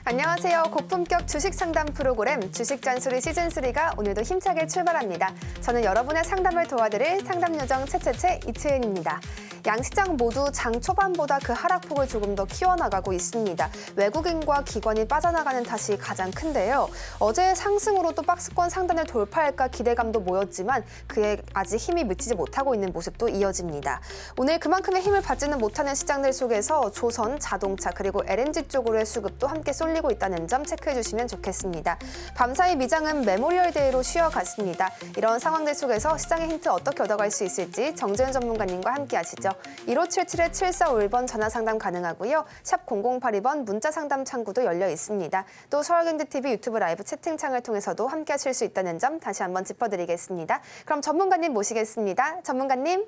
안녕하세요. 고품격 주식 상담 프로그램 주식 잔소리 시즌3가 오늘도 힘차게 출발합니다. 저는 여러분의 상담을 도와드릴 상담요정 채채채 이채은입니다. 양시장 모두 장 초반보다 그 하락폭을 조금 더 키워나가고 있습니다. 외국인과 기관이 빠져나가는 탓이 가장 큰데요. 어제 상승으로 또 박스권 상단을 돌파할까 기대감도 모였지만 그에 아직 힘이 미치지 못하고 있는 모습도 이어집니다. 오늘 그만큼의 힘을 받지는 못하는 시장들 속에서 조선, 자동차 그리고 LNG 쪽으로의 수급도 함께 쏠리고 있다는 점 체크해 주시면 좋겠습니다. 밤사이 미장은 메모리얼 데이로 쉬어갔습니다. 이런 상황들 속에서 시장의 힌트 어떻게 얻어갈 수 있을지 정재훈 전문가님과 함께 하시죠. 1577-7451번 전화 상담 가능하고요. 샵 0082번 문자 상담 창구도 열려 있습니다. 또 서울경제TV 유튜브 라이브 채팅창을 통해서도 함께 하실 수 있다는 점 다시 한번 짚어드리겠습니다. 그럼 전문가님 모시겠습니다. 전문가님.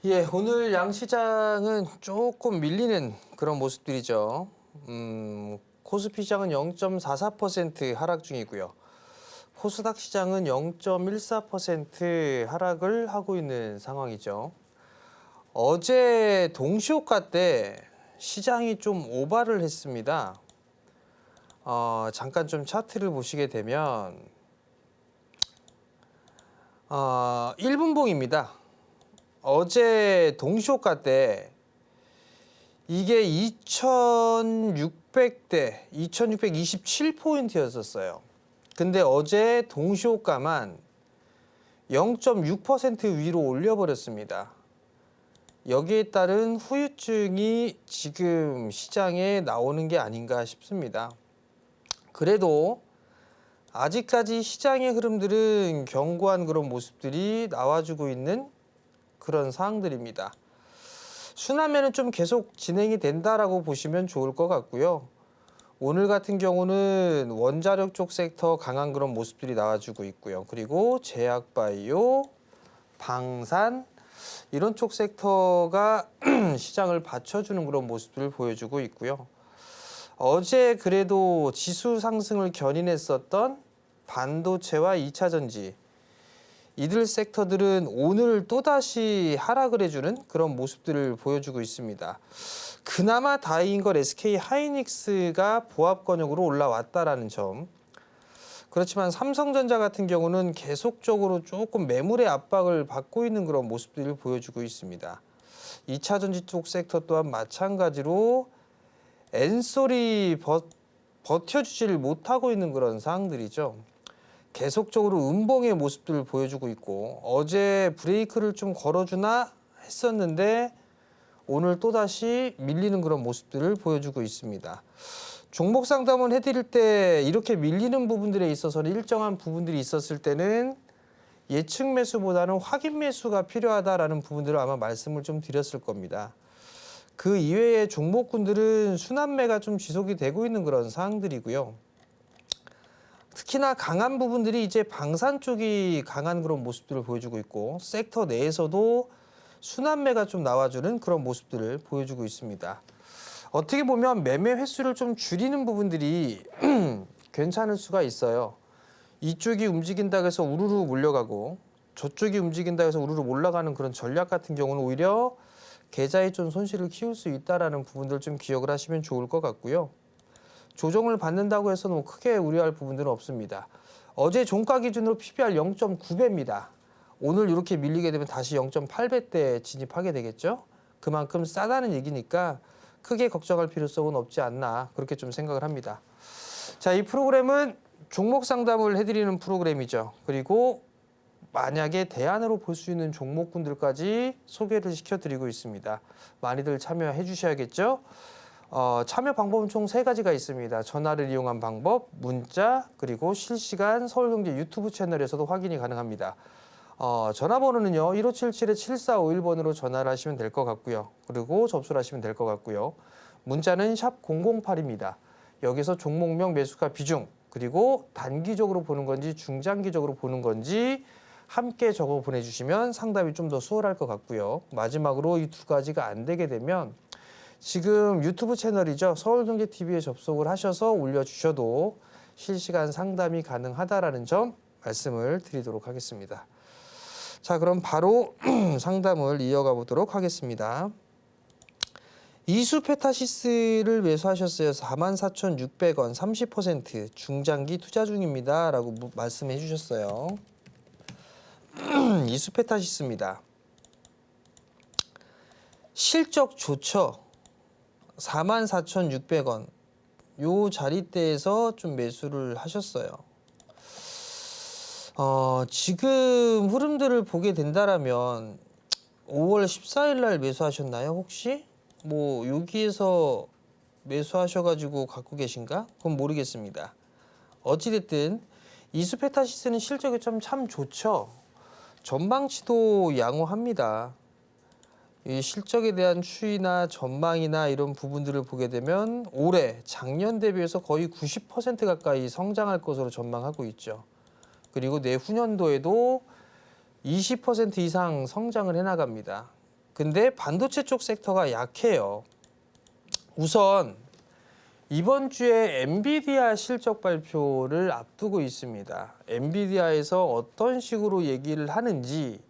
예, 오늘 양시장은 조금 밀리는 그런 모습들이죠. 코스피 시장은 0.44% 하락 중이고요. 코스닥 시장은 0.14% 하락을 하고 있는 상황이죠. 어제 동시호가 때 시장이 좀 오바를 했습니다. 잠깐 좀 차트를 보시게 되면 1분봉입니다. 어제 동시호가 때 이게 2600대, 2627포인트였었어요. 근데 어제 동시호가만 0.6% 위로 올려버렸습니다. 여기에 따른 후유증이 지금 시장에 나오는 게 아닌가 싶습니다. 그래도 아직까지 시장의 흐름들은 견고한 그런 모습들이 나와주고 있는 그런 상황들입니다. 순환매는 좀 계속 진행이 된다라고 보시면 좋을 것 같고요. 오늘 같은 경우는 원자력 쪽 섹터 강한 그런 모습들이 나와주고 있고요. 그리고 제약바이오, 방산 이런 쪽 섹터가 시장을 받쳐주는 그런 모습들을 보여주고 있고요. 어제 그래도 지수 상승을 견인했었던 반도체와 2차 전지 이들 섹터들은 오늘 또다시 하락을 해주는 그런 모습들을 보여주고 있습니다. 그나마 다행인 건 SK 하이닉스가 보합권역으로 올라왔다라는 점. 그렇지만 삼성전자 같은 경우는 계속적으로 조금 매물의 압박을 받고 있는 그런 모습들을 보여주고 있습니다. 2차 전지 쪽 섹터 또한 마찬가지로 엔솔이 버텨주지를 못하고 있는 그런 상황들이죠. 계속적으로 음봉의 모습들을 보여주고 있고 어제 브레이크를 좀 걸어주나 했었는데 오늘 또다시 밀리는 그런 모습들을 보여주고 있습니다. 종목 상담을 해드릴 때 이렇게 밀리는 부분들에 있어서는 일정한 부분들이 있었을 때는 예측 매수보다는 확인 매수가 필요하다라는 부분들을 아마 말씀을 좀 드렸을 겁니다. 그 이외의 종목군들은 순환매가 좀 지속이 되고 있는 그런 상황들이고요. 특히나 강한 부분들이 이제 방산 쪽이 강한 그런 모습들을 보여주고 있고 섹터 내에서도 순환매가 좀 나와주는 그런 모습들을 보여주고 있습니다. 어떻게 보면 매매 횟수를 좀 줄이는 부분들이 괜찮을 수가 있어요. 이쪽이 움직인다고 해서 우르르 몰려가고 저쪽이 움직인다고 해서 우르르 올라가는 그런 전략 같은 경우는 오히려 계좌에 좀 손실을 키울 수 있다는 부분들 좀 기억을 하시면 좋을 것 같고요. 조정을 받는다고 해서 너무 크게 우려할 부분들은 없습니다. 어제 종가 기준으로 PBR 0.9배입니다. 오늘 이렇게 밀리게 되면 다시 0.8배대 진입하게 되겠죠. 그만큼 싸다는 얘기니까 크게 걱정할 필요성은 없지 않나 그렇게 좀 생각을 합니다. 자, 이 프로그램은 종목 상담을 해드리는 프로그램이죠. 그리고 만약에 대안으로 볼 수 있는 종목군들까지 소개를 시켜드리고 있습니다. 많이들 참여해 주셔야겠죠. 참여 방법은 총 3가지가 있습니다. 전화를 이용한 방법, 문자, 그리고 실시간 서울경제 유튜브 채널에서도 확인이 가능합니다. 전화번호는요. 1577-7451번으로 전화를 하시면 될 것 같고요. 그리고 접수를 하시면 될 것 같고요. 문자는 샵 008입니다. 여기서 종목명, 매수가, 비중, 그리고 단기적으로 보는 건지 중장기적으로 보는 건지 함께 적어 보내주시면 상담이 좀 더 수월할 것 같고요. 마지막으로 이 2가지가 안 되게 되면 지금 유튜브 채널이죠. 서울경제TV에 접속을 하셔서 올려주셔도 실시간 상담이 가능하다라는 점 말씀을 드리도록 하겠습니다. 자, 그럼 바로 상담을 이어가 보도록 하겠습니다. 이수페타시스를 매수하셨어요. 44,600원 30% 중장기 투자 중입니다. 라고 말씀해 주셨어요. 이수페타시스입니다. 실적 좋죠. 44,600원 요 자리대에서 좀 매수를 하셨어요. 지금 흐름들을 보게 된다라면 5월 14일 날 매수하셨나요, 혹시? 뭐 여기에서 매수하셔가지고 갖고 계신가? 그건 모르겠습니다. 어찌됐든 이수페타시스는 실적이 참 좋죠. 전망치도 양호합니다. 이 실적에 대한 추이나 전망이나 이런 부분들을 보게 되면 올해 작년 대비해서 거의 90% 가까이 성장할 것으로 전망하고 있죠. 그리고 내후년도에도 20% 이상 성장을 해나갑니다. 근데 반도체 쪽 섹터가 약해요. 우선 이번 주에 엔비디아 실적 발표를 앞두고 있습니다. 엔비디아에서 어떤 식으로 얘기를 하는지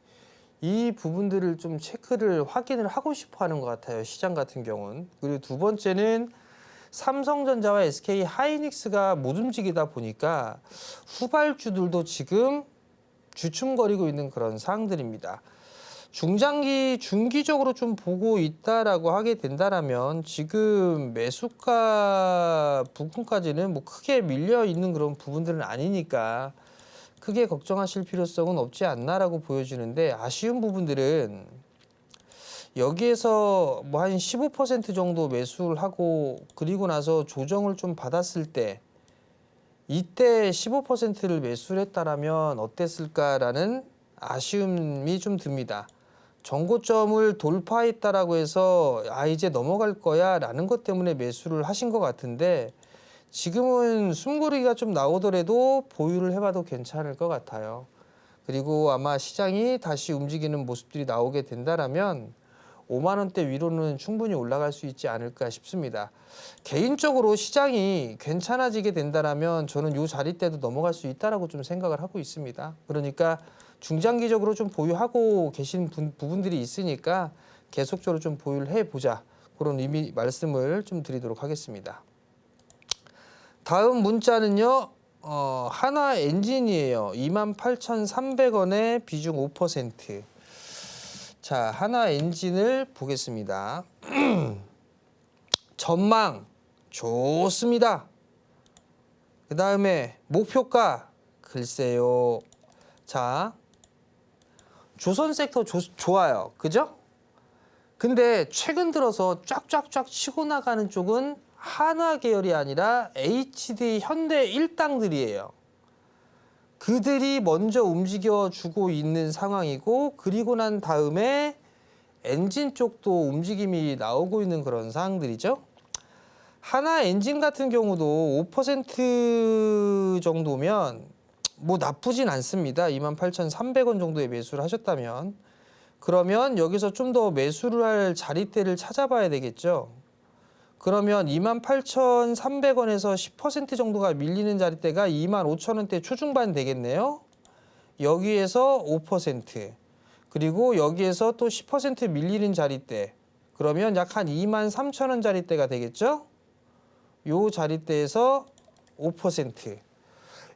이 부분들을 좀 체크를 확인을 하고 싶어 하는 것 같아요. 시장 같은 경우는. 그리고 두 번째는 삼성전자와 SK 하이닉스가 못 움직이다 보니까 후발주들도 지금 주춤거리고 있는 그런 상황들입니다. 중기적으로 좀 보고 있다라고 하게 된다라면 지금 매수가 부분까지는 뭐 크게 밀려 있는 그런 부분들은 아니니까 크게 걱정하실 필요성은 없지 않나라고 보여지는데, 아쉬운 부분들은 여기에서 뭐 한 15% 정도 매수를 하고 그리고 나서 조정을 좀 받았을 때 이때 15%를 매수를 했다라면 어땠을까라는 아쉬움이 좀 듭니다. 정고점을 돌파했다라고 해서 이제 넘어갈 거야 라는 것 때문에 매수를 하신 것 같은데, 지금은 숨고르기가 좀 나오더라도 보유를 해봐도 괜찮을 것 같아요. 그리고 아마 시장이 다시 움직이는 모습들이 나오게 된다라면 5만 원대 위로는 충분히 올라갈 수 있지 않을까 싶습니다. 개인적으로 시장이 괜찮아지게 된다라면 저는 이 자리대도 넘어갈 수 있다라고 좀 생각을 하고 있습니다. 그러니까 중장기적으로 좀 보유하고 계신 부분들이 있으니까 계속적으로 좀 보유를 해보자, 그런 의미 말씀을 좀 드리도록 하겠습니다. 다음 문자는요. 하나엔진이에요. 28,300원에 비중 5%. 자, 하나엔진을 보겠습니다. 전망 좋습니다. 그 다음에 목표가 글쎄요. 자, 조선 섹터 좋아요. 그죠? 근데 최근 들어서 쫙쫙쫙 치고 나가는 쪽은 한화 계열이 아니라 HD 현대 일당들이에요. 그들이 먼저 움직여주고 있는 상황이고, 그리고 난 다음에 엔진 쪽도 움직임이 나오고 있는 그런 상황들이죠. 하나 엔진 같은 경우도 5% 정도면 뭐 나쁘진 않습니다. 28,300원 정도에 매수를 하셨다면. 그러면 여기서 좀 더 매수를 할 자리대를 찾아봐야 되겠죠. 그러면 28,300원에서 10% 정도가 밀리는 자리대가 25,000원대 초중반 되겠네요. 여기에서 5%, 그리고 여기에서 또 10% 밀리는 자리대, 그러면 약 한 23,000원 자리대가 되겠죠. 요 자리대에서 5%,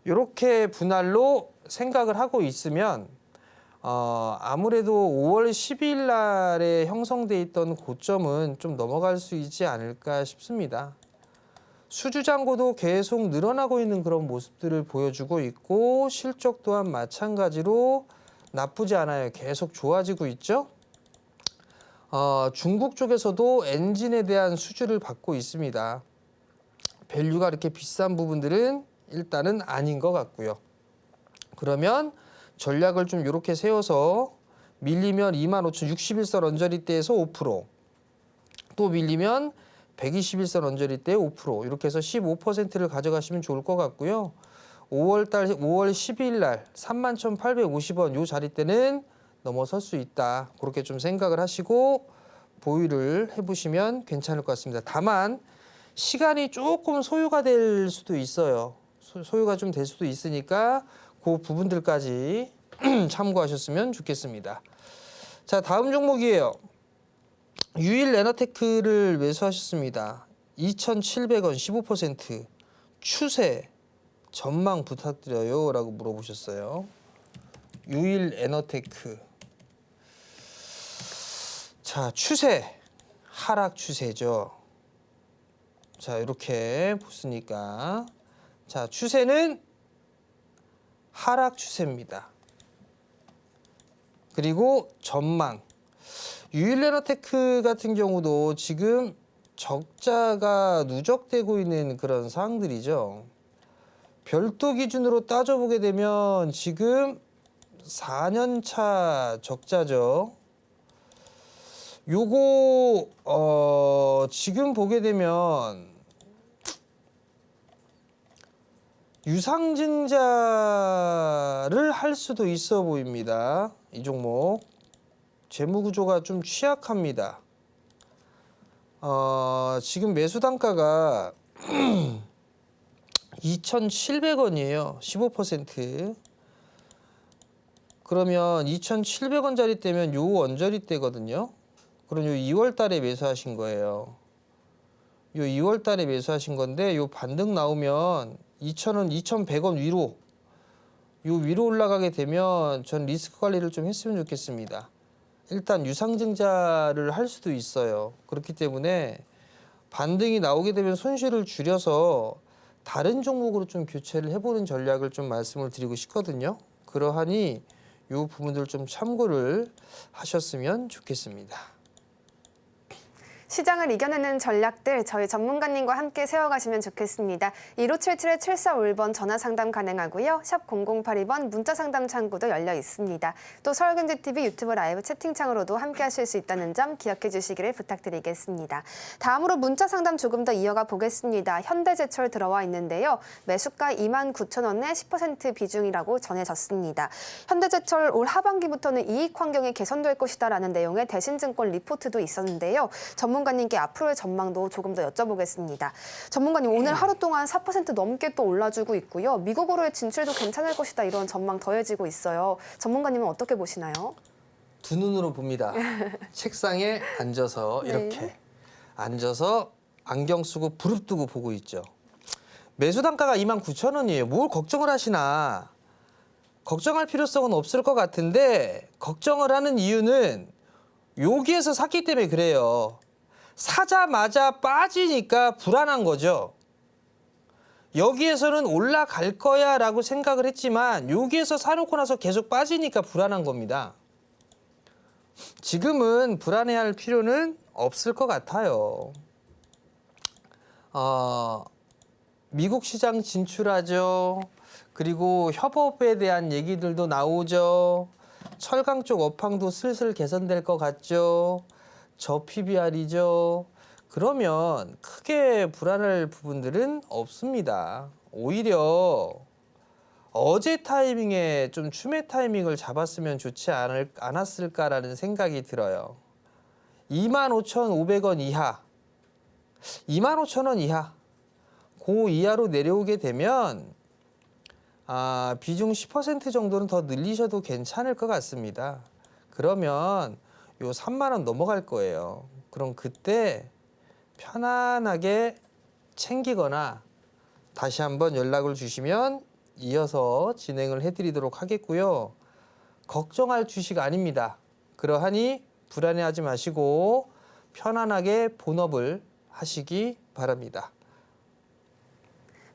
이렇게 분할로 생각을 하고 있으면 아무래도 5월 12일 날에 형성돼 있던 고점은 좀 넘어갈 수 있지 않을까 싶습니다. 수주잔고도 계속 늘어나고 있는 그런 모습들을 보여주고 있고, 실적 또한 마찬가지로 나쁘지 않아요. 계속 좋아지고 있죠. 중국 쪽에서도 엔진에 대한 수주를 받고 있습니다. 밸류가 이렇게 비싼 부분들은 일단은 아닌 것 같고요. 그러면 전략을 좀 이렇게 세워서 밀리면 25,061선 언저리대에서 5%, 또 밀리면 121선 언저리대 5%, 이렇게 해서 15%를 가져가시면 좋을 것 같고요. 5월 12일 날 31,850원 요 자리대는 넘어설 수 있다. 그렇게 좀 생각을 하시고 보유를 해보시면 괜찮을 것 같습니다. 다만 시간이 조금 소요가 될 수도 있어요. 소요가 좀 될 수도 있으니까 그 부분들까지 참고하셨으면 좋겠습니다. 자, 다음 종목이에요. 유일 에너테크를 매수하셨습니다. 2,700원 15%. 추세 전망 부탁드려요 라고 물어보셨어요. 유일 에너테크. 자, 추세 하락 추세죠. 자, 이렇게 보시니까 자, 추세는 하락 추세입니다. 그리고 전망. 유일에너테크 같은 경우도 지금 적자가 누적되고 있는 그런 상황들이죠. 별도 기준으로 따져보게 되면 지금 4년차 적자죠. 요거 지금 보게 되면 유상증자를 할 수도 있어 보입니다. 이 종목 재무 구조가 좀 취약합니다. 지금 매수 단가가 2,700원이에요. 15%. 그러면 2,700원짜리 때면 요 원저리 때거든요. 그럼 요 2월 달에 매수하신 거예요. 요 2월 달에 매수하신 건데 요 반등 나오면 2,000원, 2,100원 위로 요 위로 올라가게 되면 전 리스크 관리를 좀 했으면 좋겠습니다. 일단 유상증자를 할 수도 있어요. 그렇기 때문에 반등이 나오게 되면 손실을 줄여서 다른 종목으로 좀 교체를 해보는 전략을 좀 말씀을 드리고 싶거든요. 그러하니 이 부분들 좀 참고를 하셨으면 좋겠습니다. 시장을 이겨내는 전략들 저희 전문가님과 함께 세워가시면 좋겠습니다. 1577-7451번 전화 상담 가능하고요. 샵 0082번 문자 상담 창구도 열려 있습니다. 또 서울경제TV 유튜브 라이브 채팅창으로도 함께 하실 수 있다는 점 기억해 주시기를 부탁드리겠습니다. 다음으로 문자 상담 조금 더 이어가 보겠습니다. 현대제철 들어와 있는데요. 매수가 29,000원에 10% 비중이라고 전해졌습니다. 현대제철 올 하반기부터는 이익 환경이 개선될 것이다라는 내용의 대신증권 리포트도 있었는데요. 전문가님께 앞으로의 전망도 조금 더 여쭤보겠습니다. 전문가님, 오늘 하루 동안 4% 넘게 또 올라주고 있고요. 미국으로의 진출도 괜찮을 것이다 이런 전망 더해지고 있어요. 전문가님은 어떻게 보시나요? 두 눈으로 봅니다. 책상에 앉아서 이렇게 네. 앉아서 안경 쓰고 부릅뜨고 보고 있죠. 매수 단가가 29,000원이에요. 뭘 걱정을 하시나. 걱정할 필요성은 없을 것 같은데 걱정을 하는 이유는 여기에서 샀기 때문에 그래요. 사자마자 빠지니까 불안한 거죠. 여기에서는 올라갈 거야 라고 생각을 했지만 여기에서 사놓고 나서 계속 빠지니까 불안한 겁니다. 지금은 불안해할 필요는 없을 것 같아요. 미국 시장 진출하죠. 그리고 협업에 대한 얘기들도 나오죠. 철강 쪽 업황도 슬슬 개선될 것 같죠. 저 PBR이죠. 그러면 크게 불안할 부분들은 없습니다. 오히려 어제 타이밍에 좀 추매 타이밍을 잡았으면 좋지 않았을까라는 생각이 들어요. 25,500원 이하, 25,000원 이하, 그 이하로 내려오게 되면 비중 10% 정도는 더 늘리셔도 괜찮을 것 같습니다. 그러면 요 3만 원 넘어갈 거예요. 그럼 그때 편안하게 챙기거나 다시 한번 연락을 주시면 이어서 진행을 해드리도록 하겠고요. 걱정할 주식 아닙니다. 그러하니 불안해하지 마시고 편안하게 본업을 하시기 바랍니다.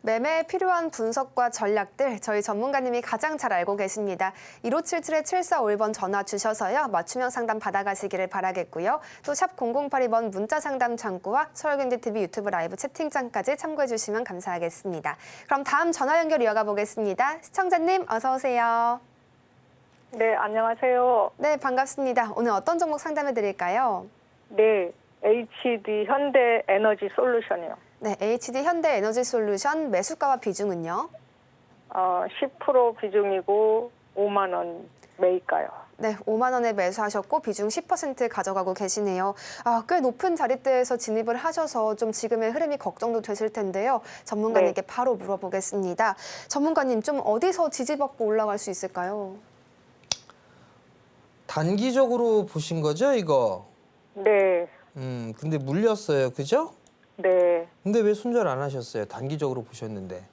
매매에 필요한 분석과 전략들 저희 전문가님이 가장 잘 알고 계십니다. 1577-7451번 전화 주셔서요. 맞춤형 상담 받아가시기를 바라겠고요. 또 샵 0082번 문자 상담 창구와 서울경제TV 유튜브 라이브 채팅창까지 참고해 주시면 감사하겠습니다. 그럼 다음 전화 연결 이어가 보겠습니다. 시청자님 어서 오세요. 네, 안녕하세요. 네, 반갑습니다. 오늘 어떤 종목 상담해 드릴까요? 네, HD 현대에너지솔루션이요. 네, HD 현대에너지솔루션 매수가와 비중은요? 10% 비중이고 5만 원 매입가요. 네, 5만 원에 매수하셨고 비중 10% 가져가고 계시네요. 꽤 높은 자리대에서 진입을 하셔서 좀 지금의 흐름이 걱정도 되실 텐데요. 전문가님께 바로 물어보겠습니다. 전문가님, 좀 어디서 지지받고 올라갈 수 있을까요? 단기적으로 보신 거죠, 이거? 네. 근데 물렸어요. 그죠? 네. 근데 왜 손절 안 하셨어요? 단기적으로 보셨는데.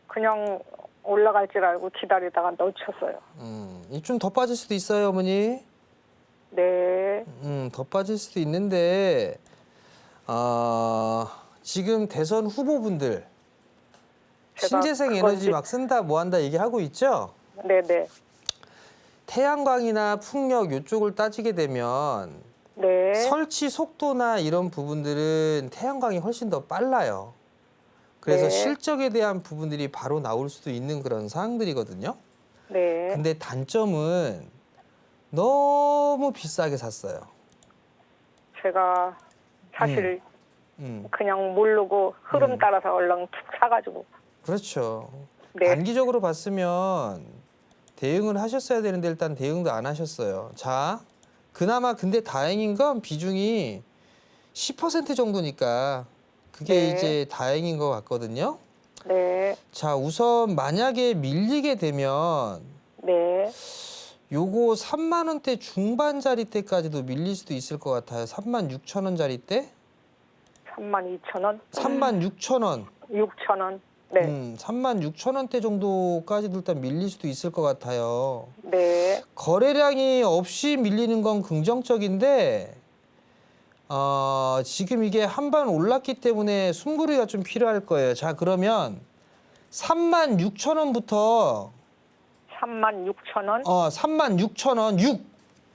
그냥 올라갈 줄 알고 기다리다가 놓쳤어요. 좀 더 빠질 수도 있어요, 어머니. 네. 더 빠질 수도 있는데 지금 대선 후보분들 제가 신재생 에너지 그건지- 막 쓴다 뭐 한다 얘기하고 있죠? 네네. 태양광이나 풍력 이쪽을 따지게 되면 네. 설치 속도나 이런 부분들은 태양광이 훨씬 더 빨라요. 그래서 네. 실적에 대한 부분들이 바로 나올 수도 있는 그런 사항들이거든요. 네. 근데 단점은 너무 비싸게 샀어요. 제가 사실 음, 그냥 모르고 흐름 따라서 얼른 툭 사가지고. 그렇죠. 네. 단기적으로 봤으면 대응을 하셨어야 되는데 일단 대응도 안 하셨어요. 자, 그나마 근데 다행인 건 비중이 10% 정도니까 그게 네. 이제 다행인 것 같거든요. 네. 자, 우선 만약에 밀리게 되면 네. 요거 3만 원대 중반짜리 때까지도 밀릴 수도 있을 것 같아요. 3만 6천 원짜리 때? 32,000원? 3만 6천 원. 6,000원. 네. 3만 6천 원대 정도까지도 일단 밀릴 수도 있을 것 같아요. 네. 거래량이 없이 밀리는 건 긍정적인데 지금 이게 한 번 올랐기 때문에 숨고르기가 좀 필요할 거예요. 자, 그러면 3만 6천 원부터 36,000원? 3만 6천 원, 6.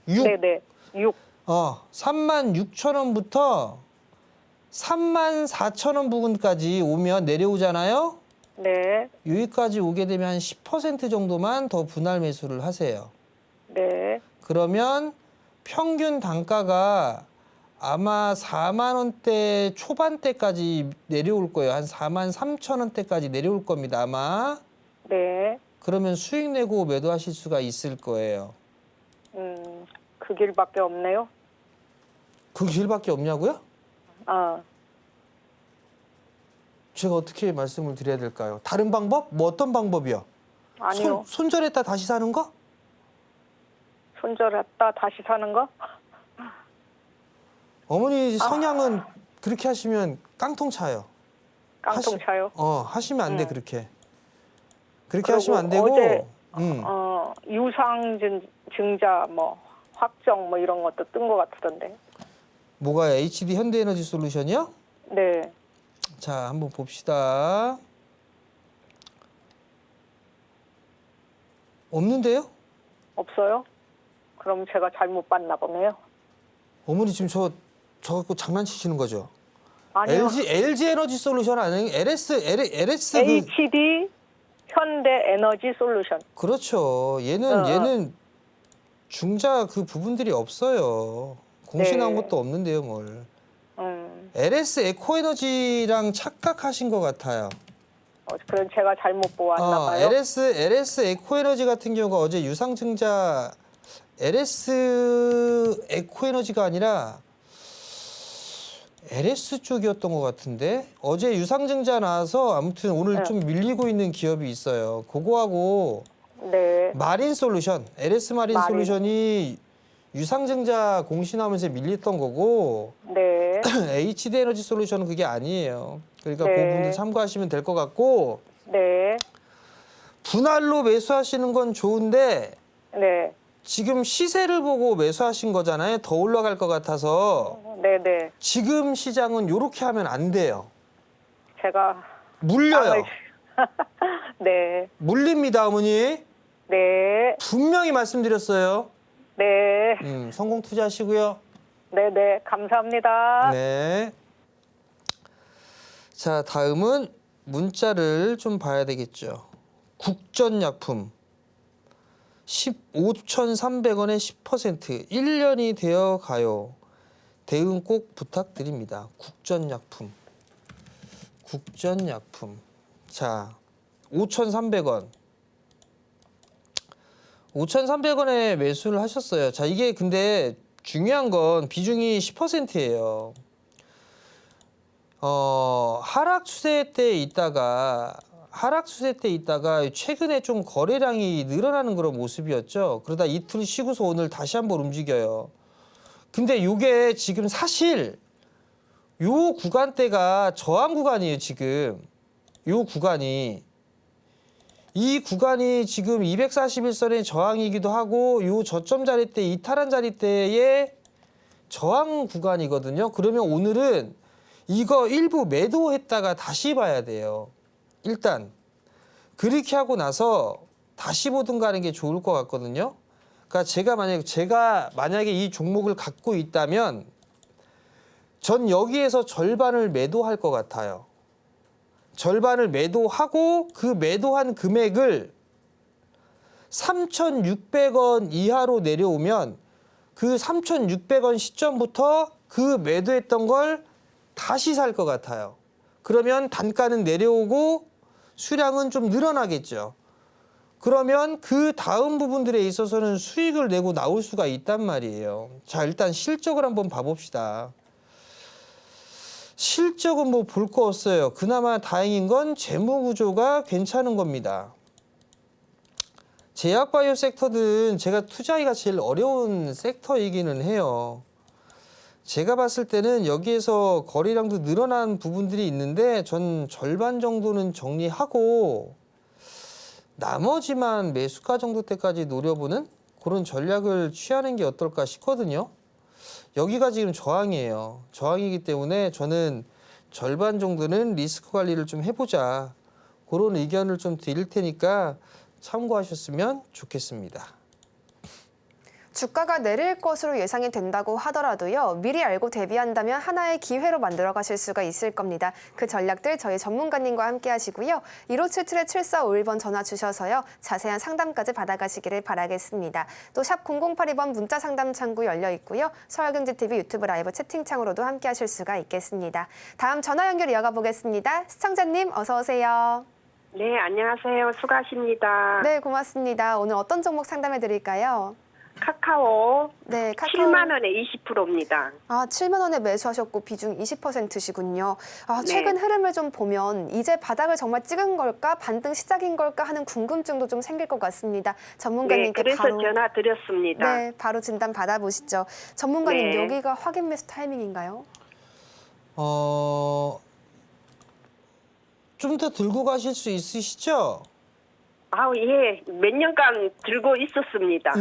네네. 6. 3만 6천 원부터 3만 4천 원 부근까지 오면 내려오잖아요. 네. 여기까지 오게 되면 한 10% 정도만 더 분할 매수를 하세요. 네. 그러면 평균 단가가 아마 4만 원대 초반대까지 내려올 거예요. 한 4만 3천 원대까지 내려올 겁니다, 아마. 네. 그러면 수익 내고 매도하실 수가 있을 거예요. 그 길밖에 없네요. 그 길밖에 없냐고요? 제가 어떻게 말씀을 드려야 될까요? 다른 방법? 뭐 어떤 방법이요? 아니요. 손절했다 다시 사는 거? 손절했다 다시 사는 거? 어머니 성향은 그렇게 하시면 깡통 차요. 깡통 차요? 하시면 안 돼, 그렇게. 그렇게 그리고 하시면 안 되고. 어제 유상증자 뭐 확정 뭐 이런 것도 뜬 것 같던데. 뭐가 HD 현대에너지 솔루션이요? 네. 자, 한번 봅시다. 없는데요? 없어요? 그럼 제가 잘못 봤나 보네요. 어머니 지금 저 갖고 장난치시는 거죠? 아니요. LG 에너지 솔루션 아니에요? LS HD 현대 에너지 솔루션. 그렇죠. 얘는 중자 그 부분들이 없어요. 공시나온 네. 것도 없는데요, 뭘. LS LS 에코에너지랑 착각하신 것 같아요. 그럼 제가 잘못 보았나 봐요. LS 에코에너지 같은 경우가 어제 유상증자 LS 에코에너지가 아니라 LS 쪽이었던 것 같은데 어제 유상증자 나와서 아무튼 오늘 네. 좀 밀리고 있는 기업이 있어요. 그거하고 네. 마린 솔루션, LS 마린 솔루션이 유상증자 공시 나오면서 밀렸던 거고 네. HD 에너지 솔루션은 그게 아니에요. 그러니까 네. 그 부분들 참고하시면 될 것 같고 네. 분할로 매수하시는 건 좋은데 네. 지금 시세를 보고 매수하신 거잖아요. 더 올라갈 것 같아서 네네. 지금 시장은 이렇게 하면 안 돼요. 제가 물려요. 네. 물립니다, 어머니. 네. 분명히 말씀드렸어요. 네. 성공 투자하시고요. 네네. 감사합니다. 네. 자, 다음은 문자를 좀 봐야 되겠죠. 국전약품 15,300원에 10% 1년이 되어 가요. 대응 꼭 부탁드립니다. 국전약품. 자, 5,300원. 5,300원에 매수를 하셨어요. 자, 이게 근데 중요한 건 비중이 10%예요. 하락 추세 때 있다가 최근에 좀 거래량이 늘어나는 그런 모습이었죠. 그러다 이틀 쉬고서 오늘 다시 한번 움직여요. 근데 요게 지금 사실 요 구간대가 저항 구간이에요, 지금. 요 구간이. 이 구간이 지금 241선의 저항이기도 하고 요 저점 자리대, 이탈한 자리대의 저항 구간이거든요. 그러면 오늘은 이거 일부 매도했다가 다시 봐야 돼요. 일단 그렇게 하고 나서 다시 보든가 하는 게 좋을 것 같거든요. 그러니까 제가 만약에 이 종목을 갖고 있다면 전 여기에서 절반을 매도할 것 같아요. 절반을 매도하고 그 매도한 금액을 3,600원 이하로 내려오면 그 3,600원 시점부터 그 매도했던 걸 다시 살 것 같아요. 그러면 단가는 내려오고 수량은 좀 늘어나겠죠. 그러면 그 다음 부분들에 있어서는 수익을 내고 나올 수가 있단 말이에요. 자, 일단 실적을 한번 봐봅시다. 실적은 뭐 볼 거 없어요. 그나마 다행인 건 재무 구조가 괜찮은 겁니다. 제약바이오 섹터들은 제가 투자하기가 제일 어려운 섹터이기는 해요. 제가 봤을 때는 여기에서 거래량도 늘어난 부분들이 있는데 전 절반 정도는 정리하고 나머지만 매수가 정도 때까지 노려보는 그런 전략을 취하는 게 어떨까 싶거든요. 여기가 지금 저항이에요. 저항이기 때문에 저는 절반 정도는 리스크 관리를 좀 해보자. 그런 의견을 좀 드릴 테니까 참고하셨으면 좋겠습니다. 주가가 내릴 것으로 예상이 된다고 하더라도요. 미리 알고 대비한다면 하나의 기회로 만들어 가실 수가 있을 겁니다. 그 전략들 저희 전문가님과 함께 하시고요. 1577-7451번 전화 주셔서요. 자세한 상담까지 받아가시기를 바라겠습니다. 또 샵 0082번 문자 상담 창구 열려 있고요. 서울경제TV 유튜브 라이브 채팅창으로도 함께 하실 수가 있겠습니다. 다음 전화 연결 이어가 보겠습니다. 시청자님 어서 오세요. 네, 안녕하세요. 수고하십니다. 네, 고맙습니다. 오늘 어떤 종목 상담해 드릴까요? 카카오 네, 카카오 7만 원에 20%입니다. 아, 7만 원에 매수하셨고 비중 20%시군요. 아, 최근 네. 흐름을 좀 보면 이제 바닥을 정말 찍은 걸까, 반등 시작인 걸까 하는 궁금증도 좀 생길 것 같습니다. 네, 전문가님께 그래서 바로 전화 드렸습니다. 네, 바로 진단 받아보시죠. 전문가님, 네. 여기가 확인 매수 타이밍인가요? 좀 더 들고 가실 수 있으시죠? 아우, 예. 몇 년간 들고 있었습니다.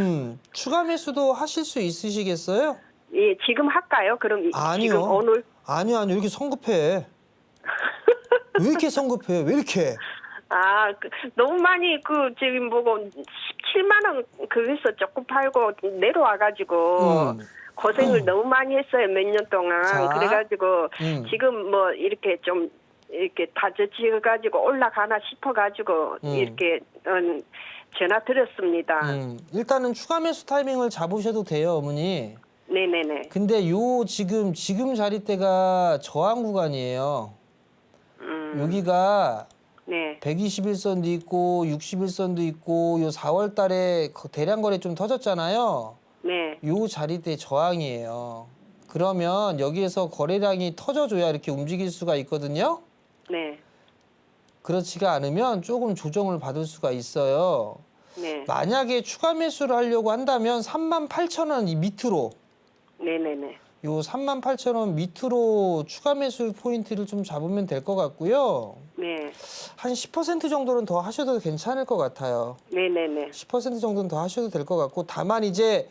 추가 매수도 하실 수 있으시겠어요? 예, 지금 할까요? 그럼 아니요. 지금 오늘 아니요. 이렇게 성급해. 왜 이렇게 성급해? 왜 이렇게? 너무 많이 지금 보고 17만 원 거기서 조금 팔고 내려와가지고 고생을 너무 많이 했어요. 몇 년 동안. 자. 그래가지고 지금 뭐 이렇게 좀 이렇게 다져지어가지고 올라가나 싶어가지고 이렇게 전화 드렸습니다. 일단은 추가 매수 타이밍을 잡으셔도 돼요, 어머니. 네네네. 근데 지금 지금자리대가 저항 구간이에요. 여기가 네. 121선도 있고 61선도 있고 요 4월 달에 대량 거래 좀 터졌잖아요. 네. 요 자리대 저항이에요. 그러면 여기에서 거래량이 터져줘야 이렇게 움직일 수가 있거든요. 네. 그렇지가 않으면 조금 조정을 받을 수가 있어요. 네. 만약에 추가 매수를 하려고 한다면 38,000원 이 밑으로 네네네. 요 38,000원 밑으로 추가 매수 포인트를 좀 잡으면 될 것 같고요. 네. 한 10% 정도는 더 하셔도 괜찮을 것 같아요. 네네네. 10% 정도는 더 하셔도 될 것 같고 다만 이제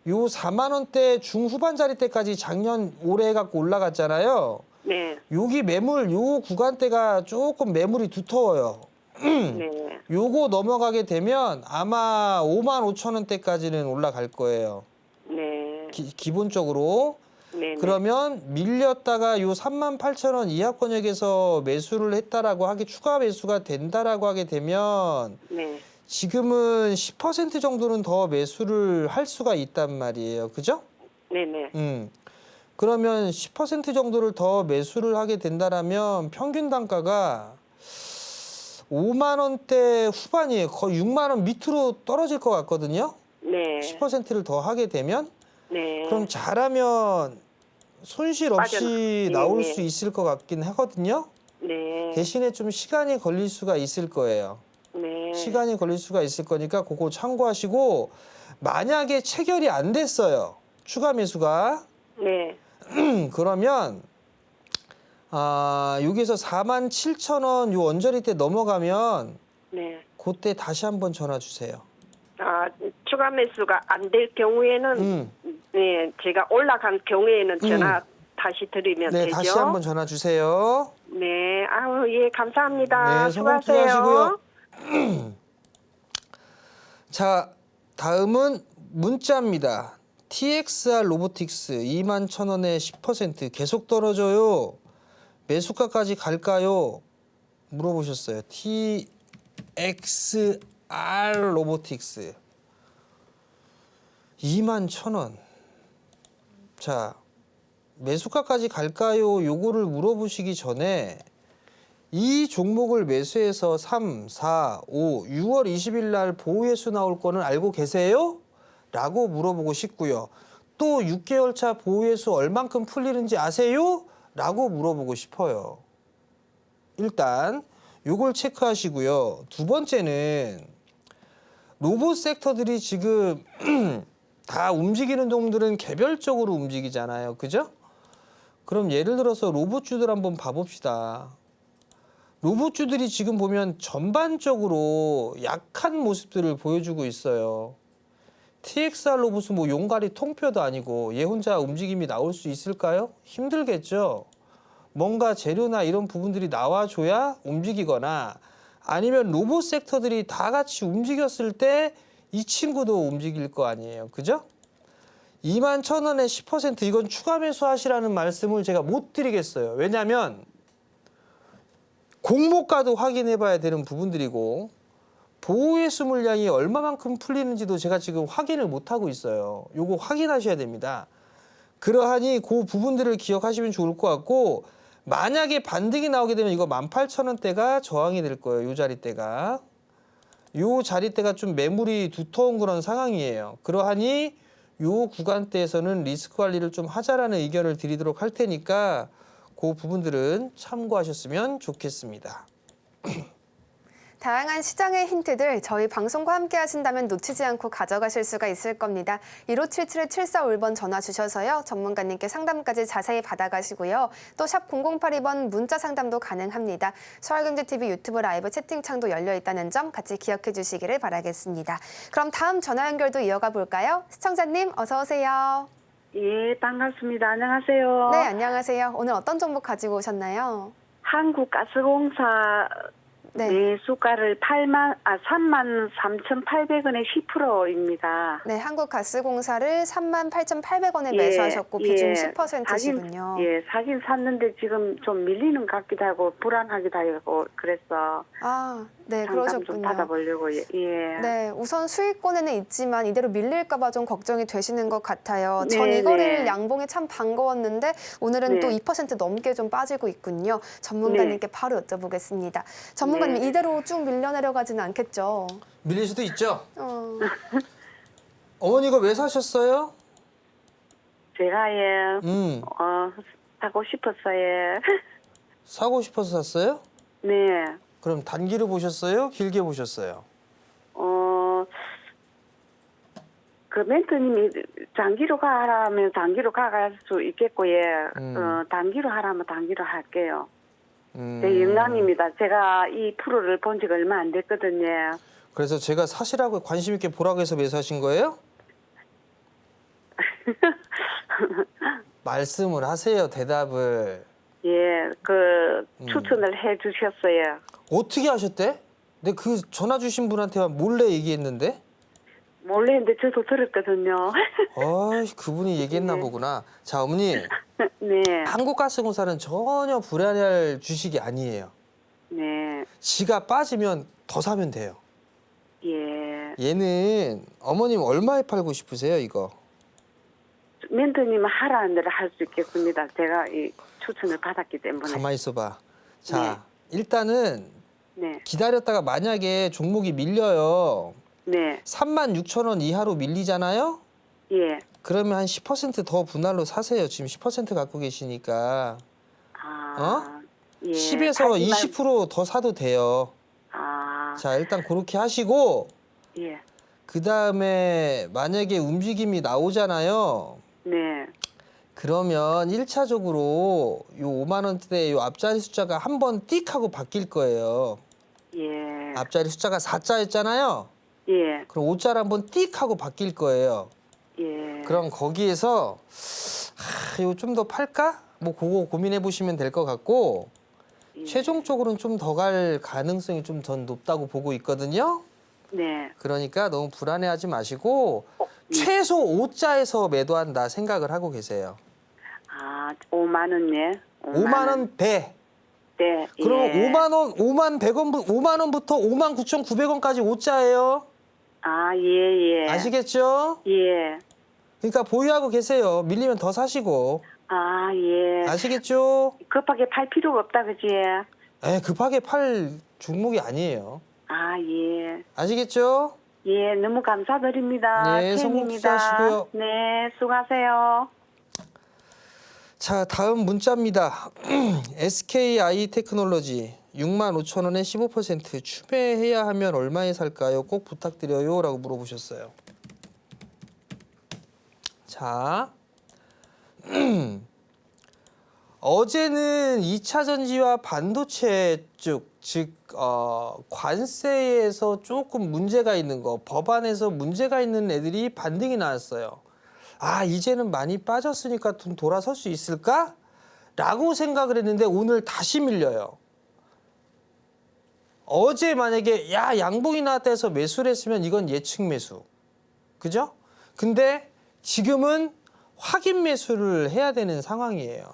요 4만 원대 중후반 자리대까지 작년 올해 갖고 올라갔잖아요. 네. 여기 매물 요 구간대가 조금 매물이 두터워요. 네. 요거 넘어가게 되면 아마 55,000원대까지는 올라갈 거예요. 네. 기본적으로. 네. 그러면 밀렸다가 요 38,000원 이하 권역에서 매수를 했다라고 추가 매수가 된다라고 하게 되면 네. 지금은 10% 정도는 더 매수를 할 수가 있단 말이에요. 그죠? 네네. 그러면 10% 정도를 더 매수를 하게 된다라면 평균 단가가 5만 원대 후반이에요. 거의 6만 원 밑으로 떨어질 것 같거든요. 네. 10%를 더 하게 되면 네. 그럼 잘하면 손실 없이 나올 수 있을 것 같긴 하거든요. 네. 대신에 좀 시간이 걸릴 수가 있을 거예요. 네. 시간이 걸릴 수가 있을 거니까 그거 참고하시고 만약에 체결이 안 됐어요. 추가 매수가. 네. 그러면 여기서 47,000원 요 언저리 때 넘어가면 네. 그때 다시 한번 전화 주세요. 추가 매수가 안 될 경우에는 네, 제가 올라간 경우에는 전화 다시 드리면 네, 되죠? 다시 한번 전화 주세요. 네, 예, 감사합니다. 네, 성공 수고하세요. 투자하시고요. 자, 다음은 문자입니다. TXR 로보틱스 21,000원에 10% 계속 떨어져요. 매수가까지 갈까요? 물어보셨어요. TXR 로보틱스 21,000원. 자, 매수가까지 갈까요? 요거를 물어보시기 전에 이 종목을 매수해서 3, 4, 5, 6월 20일 날 보호회수 나올 거는 알고 계세요? 라고 물어보고 싶고요. 또 6개월 차 보호회수 얼만큼 풀리는지 아세요? 라고 물어보고 싶어요. 일단 요걸 체크하시고요. 두 번째는 로봇 섹터들이 지금 다 움직이는 종들은 개별적으로 움직이잖아요. 그죠? 그럼 예를 들어서 로봇주들 한번 봐봅시다. 로봇주들이 지금 보면 전반적으로 약한 모습들을 보여주고 있어요. TXR 로봇은 뭐 용가리 통뼈도 아니고 얘 혼자 움직임이 나올 수 있을까요? 힘들겠죠. 뭔가 재료나 이런 부분들이 나와줘야 움직이거나 아니면 로봇 섹터들이 다 같이 움직였을 때 이 친구도 움직일 거 아니에요. 그죠? 21,000원에 10% 이건 추가 매수하시라는 말씀을 제가 못 드리겠어요. 왜냐하면 공모가도 확인해 봐야 되는 부분들이고 보호회수 물량이 얼마만큼 풀리는지도 제가 지금 확인을 못 하고 있어요. 요거 확인하셔야 됩니다. 그러하니 그 부분들을 기억하시면 좋을 것 같고 만약에 반등이 나오게 되면 이거 18,000원대가 저항이 될 거예요. 요 자리대가. 요 자리대가 좀 매물이 두터운 그런 상황이에요. 그러하니 요 구간대에서는 리스크 관리를 좀 하자라는 의견을 드리도록 할 테니까 그 부분들은 참고하셨으면 좋겠습니다. 다양한 시장의 힌트들 저희 방송과 함께 하신다면 놓치지 않고 가져가실 수가 있을 겁니다. 1577-7451번 전화 주셔서요. 전문가님께 상담까지 자세히 받아가시고요. 또 샵 0082번 문자 상담도 가능합니다. 서울경제TV 유튜브 라이브 채팅창도 열려 있다는 점 같이 기억해 주시기를 바라겠습니다. 그럼 다음 전화 연결도 이어가 볼까요? 시청자님 어서 오세요. 예, 반갑습니다. 안녕하세요. 네, 안녕하세요. 오늘 어떤 정보 가지고 오셨나요? 한국가스공사 네. 매수가를 33,800원에 10%입니다. 네, 한국가스공사를 38,800원에 예, 매수하셨고 비중 예. 10%시군요. 사긴 샀는데 지금 좀 밀리는 것 같기도 하고 불안하기도 하고 그래서 네, 상담 좀 그러셨군요. 받아보려고. 예. 네, 우선 수익권에는 있지만 이대로 밀릴까봐 좀 걱정이 되시는 것 같아요. 네, 전 이거를 네. 양봉이 참 반가웠는데 오늘은 네. 또 2% 넘게 좀 빠지고 있군요. 전문가님께 바로 여쭤보겠습니다. 전문가님 네. 이대로 쭉 밀려내려가지는 않겠죠? 밀릴 수도 있죠. 어머니 이거 왜 사셨어요? 제가 사고 싶었어요. 사고 싶어서 샀어요? 네. 그럼 단기로 보셨어요? 길게 보셨어요? 그 멘토님이 장기로 가라면 장기로 가갈 수 있겠고요. 단기로 하라면 단기로 할게요. 제 영광입니다. 제가 이 프로를 본 지가 얼마 안 됐거든요. 그래서 제가 사시라고 관심 있게 보라고 해서 매수하신 거예요? 말씀을 하세요. 대답을. 예, 추천을 해 주셨어요. 어떻게 하셨대? 근데 그 전화 주신 분한테만 몰래 얘기했는데? 몰래 했는데 저도 들었거든요. 그분이 얘기했나 보구나. 자, 어머니. 네. 한국가스공사는 전혀 불안해할 주식이 아니에요. 네. 지가 빠지면 더 사면 돼요. 예. 얘는 어머님 얼마에 팔고 싶으세요, 이거? 멘토님은 하라는 대로 할 수 있겠습니다. 제가 이 추천을 받았기 때문에. 가만히 있어봐. 자, 일단은 네. 기다렸다가 만약에 종목이 밀려요. 네. 36,000원 이하로 밀리잖아요? 예. 그러면 한 10%더 분할로 사세요. 지금 10% 갖고 계시니까. 예. 10에서 20%더 사도 돼요. 자, 일단 그렇게 하시고 예. 그 다음에 만약에 움직임이 나오잖아요. 그러면 1차적으로 요 5만 원대 요 앞자리 숫자가 한 번 띡 하고 바뀔 거예요. 예. 앞자리 숫자가 4자였잖아요. 예. 그럼 5자를 한번 띡 하고 바뀔 거예요. 예. 그럼 거기에서 이거 좀 더 팔까? 뭐 그거 고민해 보시면 될 것 같고 최종적으로는 좀 더 갈 가능성이 좀 더 높다고 보고 있거든요. 네. 그러니까 너무 불안해하지 마시고 최소 5자에서 매도한다 생각을 하고 계세요. 아, 5만 원네. 5만 원대. 네. 그럼 예. 5만 원, 5만 100원, 5만 원부터 5만 9,900원까지 5자예요. 아, 예, 예. 아시겠죠? 예. 그러니까 보유하고 계세요. 밀리면 더 사시고. 아, 예. 아시겠죠? 급하게 팔 필요가 없다, 그지? 급하게 팔 종목이 아니에요. 아, 예. 아시겠죠? 예, 너무 감사드립니다. 네, 성공 팬입니다. 투자하시고요. 네, 수고하세요. 자, 다음 문자입니다. SKI 테크놀로지 65,000원에 15% 추매해야 하면 얼마에 살까요? 꼭 부탁드려요. 라고 물어보셨어요. 자, 어제는 2차 전지와 반도체 쪽, 즉 관세에서 조금 문제가 있는 거, 법안에서 문제가 있는 애들이 반등이 나왔어요. 아, 이제는 많이 빠졌으니까 좀 돌아설 수 있을까? 라고 생각을 했는데 오늘 다시 밀려요. 어제 만약에 양봉이 나왔다 해서 매수를 했으면 이건 예측 매수. 그죠? 근데 지금은 확인 매수를 해야 되는 상황이에요.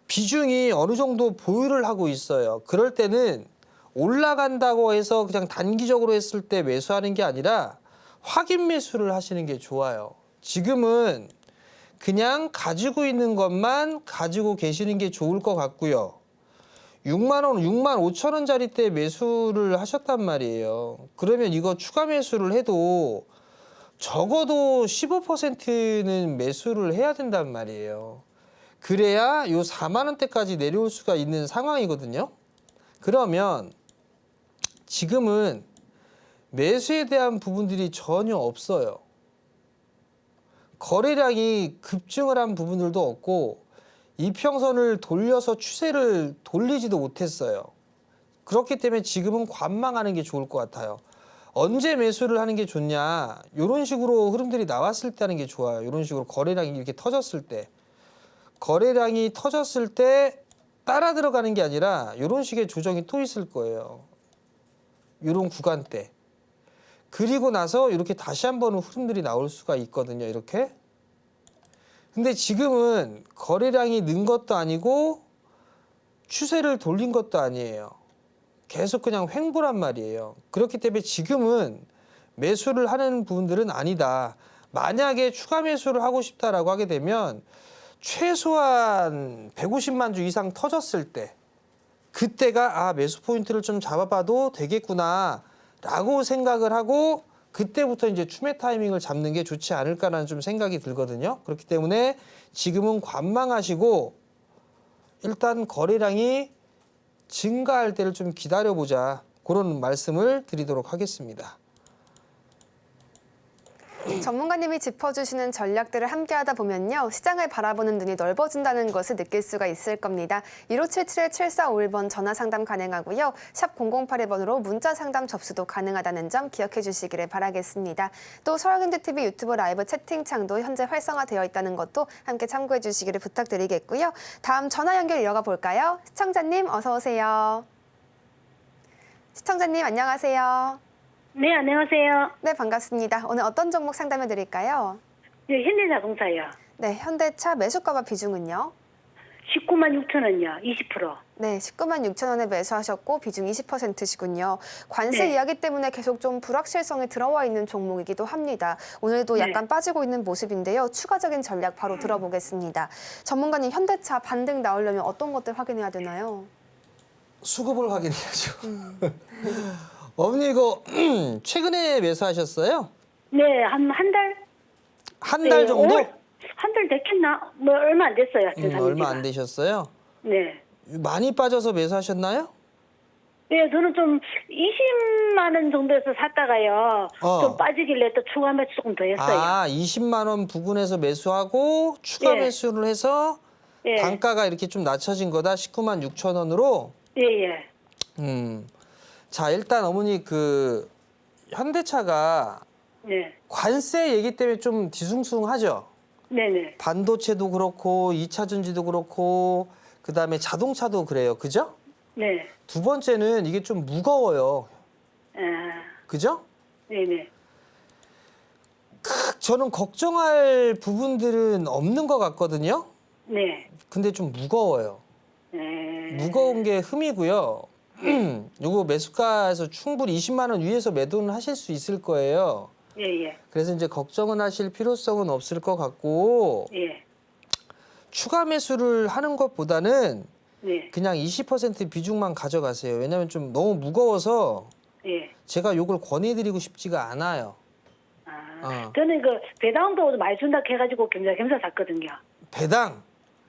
비중이 어느 정도 보유를 하고 있어요. 그럴 때는 올라간다고 해서 그냥 단기적으로 했을 때 매수하는 게 아니라 확인 매수를 하시는 게 좋아요. 지금은 그냥 가지고 있는 것만 가지고 계시는 게 좋을 것 같고요. 6만 원, 6만 5천 원짜리 때 매수를 하셨단 말이에요. 그러면 이거 추가 매수를 해도 적어도 15%는 매수를 해야 된단 말이에요. 그래야 요 4만 원대까지 내려올 수가 있는 상황이거든요. 그러면 지금은 매수에 대한 부분들이 전혀 없어요. 거래량이 급증을 한 부분들도 없고 이평선을 돌려서 추세를 돌리지도 못했어요. 그렇기 때문에 지금은 관망하는 게 좋을 것 같아요. 언제 매수를 하는 게 좋냐, 이런 식으로 흐름들이 나왔을 때 하는 게 좋아요. 이런 식으로 거래량이 이렇게 터졌을 때. 거래량이 터졌을 때 따라 들어가는 게 아니라 이런 식의 조정이 또 있을 거예요. 이런 구간대. 그리고 나서 이렇게 다시 한번 흐름들이 나올 수가 있거든요. 이렇게. 근데 지금은 거래량이 는 것도 아니고 추세를 돌린 것도 아니에요. 계속 그냥 횡보란 말이에요. 그렇기 때문에 지금은 매수를 하는 부분들은 아니다. 만약에 추가 매수를 하고 싶다라고 하게 되면 최소한 150만 주 이상 터졌을 때 그때가 매수 포인트를 좀 잡아봐도 되겠구나 라고 생각을 하고 그때부터 이제 추매 타이밍을 잡는 게 좋지 않을까라는 좀 생각이 들거든요. 그렇기 때문에 지금은 관망하시고 일단 거래량이 증가할 때를 좀 기다려보자, 그런 말씀을 드리도록 하겠습니다. 전문가님이 짚어주시는 전략들을 함께하다 보면요, 시장을 바라보는 눈이 넓어진다는 것을 느낄 수가 있을 겁니다. 1577-7451번 전화 상담 가능하고요. 샵 0081번으로 문자 상담 접수도 가능하다는 점 기억해 주시기를 바라겠습니다. 또 서울경제TV 유튜브 라이브 채팅창도 현재 활성화되어 있다는 것도 함께 참고해 주시기를 부탁드리겠고요. 다음 전화 연결 이어가 볼까요? 시청자님 어서 오세요. 시청자님 안녕하세요. 네, 안녕하세요. 네, 반갑습니다. 오늘 어떤 종목 상담해 드릴까요? 네, 현대자동차요. 네, 현대차 매수가와 비중은요? 19만 6천 원요, 20%. 네, 19만 6천 원에 매수하셨고 비중 20%시군요. 관세 네. 이야기 때문에 계속 좀 불확실성이 들어와 있는 종목이기도 합니다. 오늘도 네. 약간 빠지고 있는 모습인데요. 추가적인 전략 바로 들어보겠습니다. 전문가님, 현대차 반등 나오려면 어떤 것들 확인해야 되나요? 수급을 확인해야죠. 어머니 이거 최근에 매수하셨어요? 네, 한 달? 한 달 정도? 한 달 됐겠나? 뭐 얼마 안 됐어요. 하여튼 산지가. 얼마 안 되셨어요? 네. 많이 빠져서 매수하셨나요? 예, 저는 좀 20만 원 정도에서 샀다가요. 좀 빠지길래 또 추가 매수 조금 더 했어요. 아, 20만 원 부근에서 매수하고 추가 예. 매수를 해서 예. 단가가 이렇게 좀 낮춰진 거다. 19만 6천 원으로. 예, 예. 자, 일단 어머니 그 현대차가 네. 관세 얘기 때문에 좀 뒤숭숭하죠. 네네. 반도체도 그렇고 2차 전지도 그렇고 그다음에 자동차도 그래요. 그죠? 네. 두 번째는 이게 좀 무거워요. 아, 그죠? 네네. 저는 걱정할 부분들은 없는 것 같거든요. 네. 근데 좀 무거워요. 네. 무거운 게 흠이고요. 요거 매수가에서 충분히 20만 원 위에서 매도는 하실 수 있을 거예요. 예, 예. 그래서 이제 걱정은 하실 필요성은 없을 것 같고 예. 추가 매수를 하는 것보다는 네. 그냥 20% 비중만 가져가세요. 왜냐하면 좀 너무 무거워서 예. 제가 요걸 권해드리고 싶지가 않아요. 아, 저는 그 배당도 많이 준다 해가지고 겸사겸사 샀거든요. 배당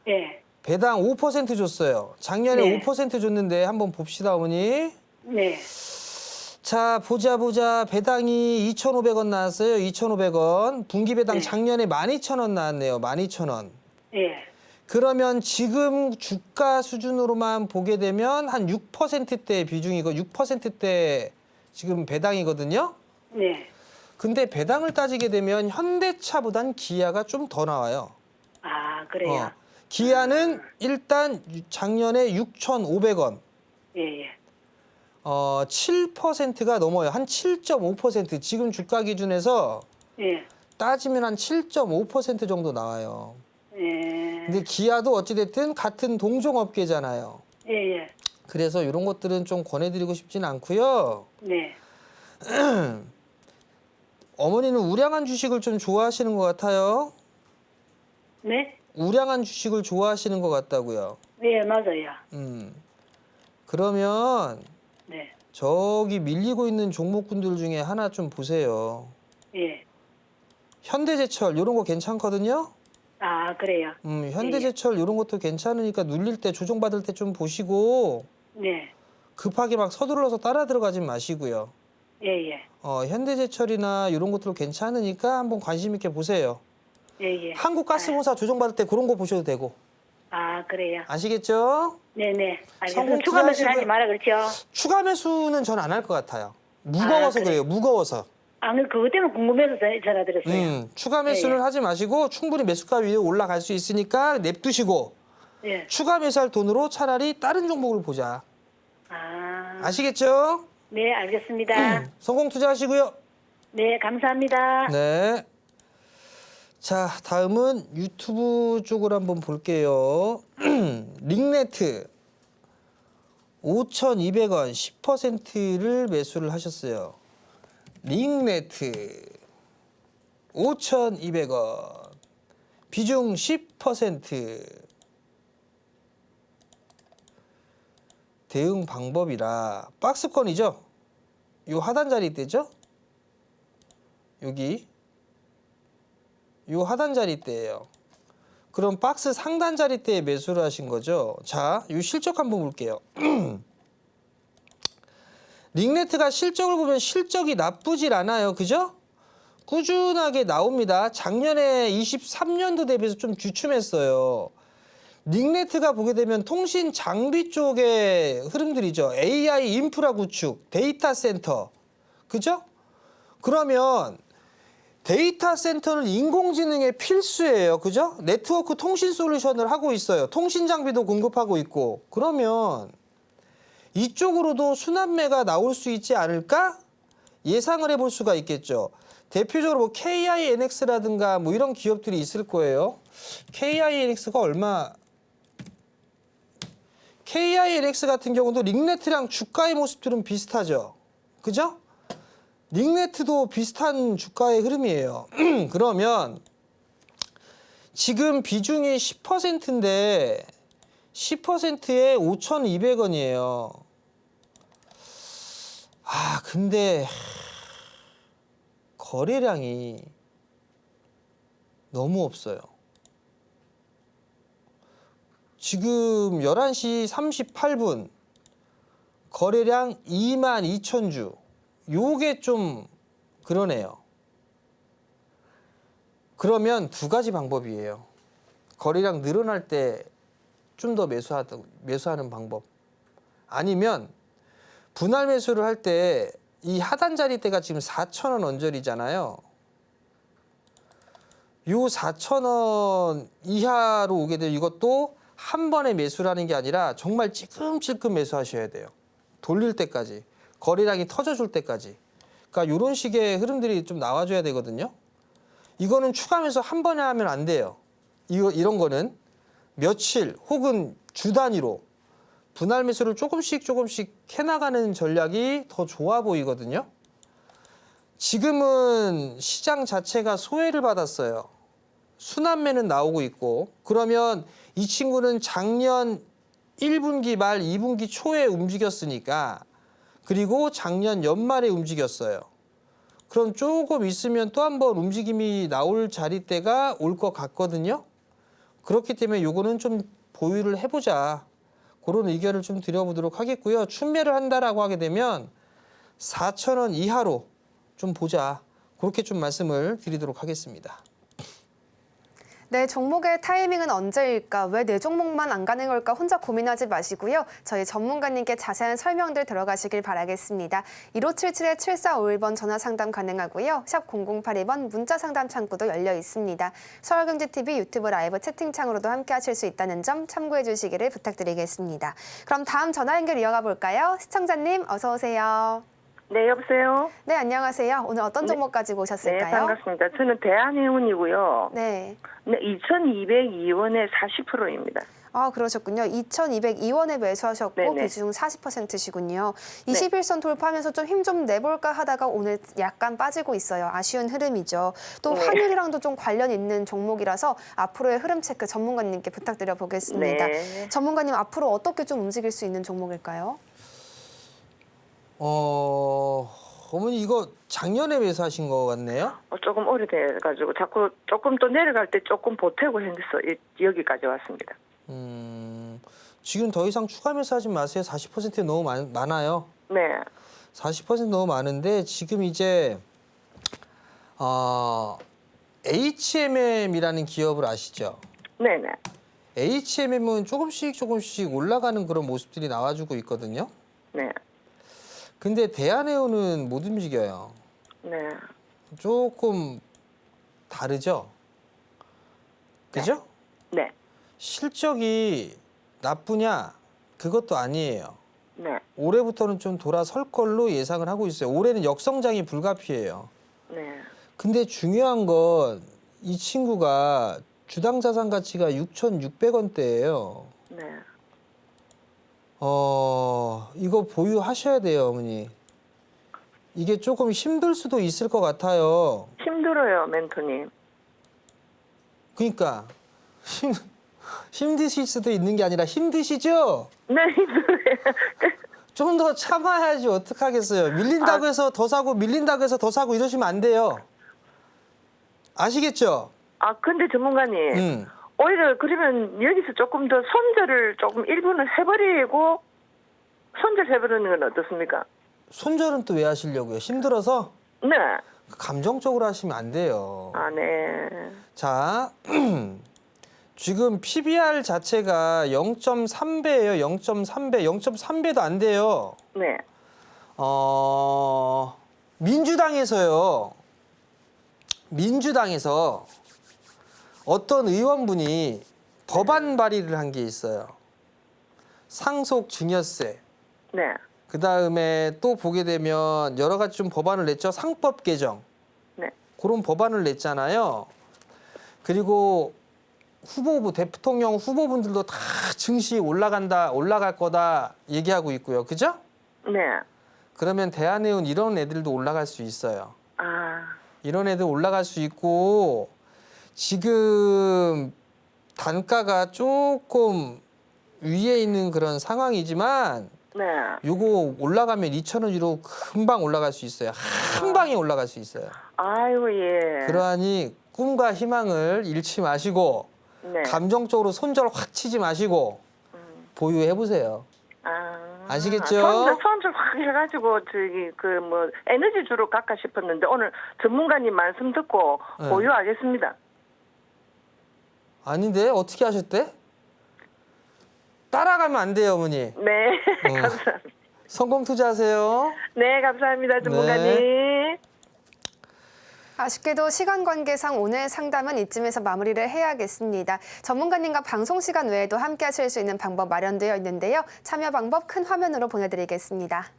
예. 5% 줬어요. 작년에 네. 5% 줬는데 한번 봅시다, 어머니. 네. 자, 보자. 배당이 2,500원 나왔어요. 2,500원. 분기 배당 네. 작년에 12,000원 나왔네요. 12,000원. 예. 그러면 지금 주가 수준으로만 보게 되면 한 6%대 비중이고 6%대 지금 배당이거든요. 네. 근데 배당을 따지게 되면 현대차보단 기아가 좀 더 나와요. 아, 그래요. 기아는 일단 작년에 6,500원. 예, 예. 7%가 넘어요. 한 7.5%. 지금 주가 기준에서 예. 따지면 한 7.5% 정도 나와요. 예. 근데 기아도 어찌됐든 같은 동종업계잖아요. 예, 예. 그래서 이런 것들은 좀 권해드리고 싶진 않고요. 네. 어머니는 우량한 주식을 좀 좋아하시는 것 같아요. 네? 우량한 주식을 좋아하시는 것 같다고요. 네, 맞아요. 그러면 네. 저기 밀리고 있는 종목군들 중에 하나 좀 보세요. 예. 현대제철 이런 거 괜찮거든요. 아, 그래요. 현대제철 이런 것도 괜찮으니까 눌릴 때 조정받을 때 좀 보시고 네. 급하게 막 서둘러서 따라 들어가진 마시고요. 예, 예. 현대제철이나 이런 것들 괜찮으니까 한번 관심 있게 보세요. 예, 예. 한국가스공사 조정받을 때 그런 거 보셔도 되고. 아, 그래요. 아시겠죠? 네네. 성공 알겠습니다. 추가 매수는 투자하시고- 하지 마라, 그렇죠? 추가 매수는 전 안 할 것 같아요. 무거워서 그래요? 그래요. 무거워서. 아, 그것 때문에 궁금해서 전화드렸어요. 추가 매수는 예, 예. 하지 마시고 충분히 매수가 위에 올라갈 수 있으니까 냅두시고 예. 추가 매수할 돈으로 차라리 다른 종목을 보자. 아, 아시겠죠? 네, 알겠습니다. 성공 투자하시고요. 네, 감사합니다. 네. 자, 다음은 유튜브 쪽으로 한번 볼게요. 링네트 5,200원 10%를 매수를 하셨어요. 링네트 5,200원 비중 10%. 대응 방법이라 박스권이죠. 요 하단 자리대죠. 여기 요 하단 자리대예요. 그럼 박스 상단 자리대에 매수를 하신 거죠. 자, 요 실적 한번 볼게요. 링네트가 실적을 보면 실적이 나쁘질 않아요. 그죠? 꾸준하게 나옵니다. 작년에 23년도 대비해서 좀 주춤했어요. 링네트가 보게 되면 통신 장비 쪽의 흐름들이죠. AI 인프라 구축, 데이터 센터. 그죠? 그러면 데이터 센터는 인공지능의 필수예요. 그죠? 네트워크 통신 솔루션을 하고 있어요. 통신 장비도 공급하고 있고. 그러면 이쪽으로도 순환매가 나올 수 있지 않을까? 예상을 해볼 수가 있겠죠. 대표적으로 뭐 KINX라든가 뭐 이런 기업들이 있을 거예요. KINX가 KINX 같은 경우도 링네트랑 주가의 모습들은 비슷하죠. 그죠? 링네트도 비슷한 주가의 흐름이에요. 그러면 지금 비중이 10%인데 10%에 5,200원이에요. 아, 근데 거래량이 너무 없어요. 지금 11시 38분 거래량 22,000주. 요게 좀 그러네요. 그러면 두 가지 방법이에요. 거래량 늘어날 때 좀 더 매수하는 방법. 아니면 분할 매수를 할 때 이 하단 자리대가 지금 4,000원 언저리잖아요. 요 4,000원 이하로 오게 되면 이것도 한 번에 매수라는 게 아니라 정말 찔끔찔끔 매수하셔야 돼요. 돌릴 때까지. 거래량이 터져줄 때까지. 그러니까 이런 식의 흐름들이 좀 나와줘야 되거든요. 이거는 추가 매수 한 번에 하면 안 돼요. 이런 거는 며칠 혹은 주 단위로 분할 매수를 조금씩 해나가는 전략이 더 좋아 보이거든요. 지금은 시장 자체가 소외를 받았어요. 순환매는 나오고 있고, 그러면 이 친구는 작년 1분기 말 2분기 초에 움직였으니까, 그리고 작년 연말에 움직였어요. 그럼 조금 있으면 또 한 번 움직임이 나올 자리대가 올 것 같거든요. 그렇기 때문에 요거는 좀 보유를 해보자. 그런 의견을 좀 드려보도록 하겠고요. 춘매를 한다라고 하게 되면 4,000원 이하로 좀 보자. 그렇게 좀 말씀을 드리도록 하겠습니다. 네, 종목의 타이밍은 언제일까? 왜 내 종목만 안 가는 걸까? 혼자 고민하지 마시고요. 저희 전문가님께 자세한 설명들 들어가시길 바라겠습니다. 1577-7451번 전화 상담 가능하고요. 샵 0082번 문자 상담 창구도 열려 있습니다. 서울경제TV 유튜브 라이브 채팅창으로도 함께 하실 수 있다는 점 참고해 주시기를 부탁드리겠습니다. 그럼 다음 전화 연결 이어가 볼까요? 시청자님 어서 오세요. 네, 여보세요? 네, 안녕하세요. 오늘 어떤 종목 가지고 네, 오셨을까요? 반갑습니다. 저는 대한해운이고요. 네. 네, 2,202원에 40%입니다. 아, 그러셨군요. 2,202원에 매수하셨고 네네. 비중 40%시군요. 21선 돌파하면서 좀 힘 좀 내볼까 하다가 오늘 약간 빠지고 있어요. 아쉬운 흐름이죠. 또 네. 환율이랑도 좀 관련 있는 종목이라서 앞으로의 흐름 체크 전문가님께 부탁드려 보겠습니다. 네. 전문가님 앞으로 어떻게 좀 움직일 수 있는 종목일까요? 어머니 이거 작년에 매수하신 거 같네요? 조금 오래돼가지고 자꾸 조금 또 내려갈 때 조금 보태고 해서 여기까지 왔습니다. 지금 더 이상 추가 매수하지 마세요. 40% 너무 많아요. 네. 40% 너무 많은데 지금 이제 HMM이라는 기업을 아시죠? 네네. HMM은 조금씩 올라가는 그런 모습들이 나와주고 있거든요. 네. 근데 대한해운은 못 움직여요. 네. 조금 다르죠? 그죠? 네. 실적이 나쁘냐? 그것도 아니에요. 네. 올해부터는 좀 돌아설 걸로 예상을 하고 있어요. 올해는 역성장이 불가피해요. 네. 근데 근데 중요한 건 이 친구가 주당 자산 가치가 6,600원대예요. 네. 이거 보유하셔야 돼요, 어머니. 이게 조금 힘들 수도 있을 것 같아요. 힘들어요, 멘토님. 그러니까 힘드실 수도 있는 게 아니라 힘드시죠? 네, 힘들어요. 좀 더 참아야지 어떡하겠어요. 밀린다고 해서 더 사고 밀린다고 해서 더 사고 이러시면 안 돼요. 아시겠죠? 근데 전문가님. 오히려 그러면 여기서 조금 더 손절을 조금 일부는 해버리고 손절해버리는 건 어떻습니까? 손절은 또 왜 하시려고요? 힘들어서? 네. 감정적으로 하시면 안 돼요. 네. 자, 지금 PBR 자체가 0.3배예요. 0.3배. 0.3배도 안 돼요. 네. 민주당에서 어떤 의원분이 법안 발의를 한 게 있어요. 상속 증여세. 네. 그다음에 또 보게 되면 여러 가지 좀 법안을 냈죠. 상법 개정. 네. 그런 법안을 냈잖아요. 그리고 대통령 후보분들도 다 증시 올라갈 거다 얘기하고 있고요. 그죠? 네. 그러면 대한해운 이런 애들도 올라갈 수 있어요. 이런 애들 올라갈 수 있고 지금 단가가 조금 위에 있는 그런 상황이지만 네. 요거 올라가면 2,000원으로 금방 올라갈 수 있어요. 한 방에 올라갈 수 있어요. 아이고, 예. 그러하니 꿈과 희망을 잃지 마시고 네. 감정적으로 손절 확 치지 마시고 보유해 보세요. 아시겠죠? 손질 확 해가지고 저기 그 뭐 에너지 주로 갈까 싶었는데 오늘 전문가님 말씀 듣고 네. 보유하겠습니다. 아닌데 어떻게 하셨대? 따라가면 안 돼요, 어머니. 네, 감사합니다. 성공 투자하세요. 네, 감사합니다, 전문가님. 아쉽게도 시간 관계상 오늘 상담은 이쯤에서 마무리를 해야겠습니다. 전문가님과 방송 시간 외에도 함께 하실 수 있는 방법 마련되어 있는데요. 참여 방법 큰 화면으로 보내드리겠습니다.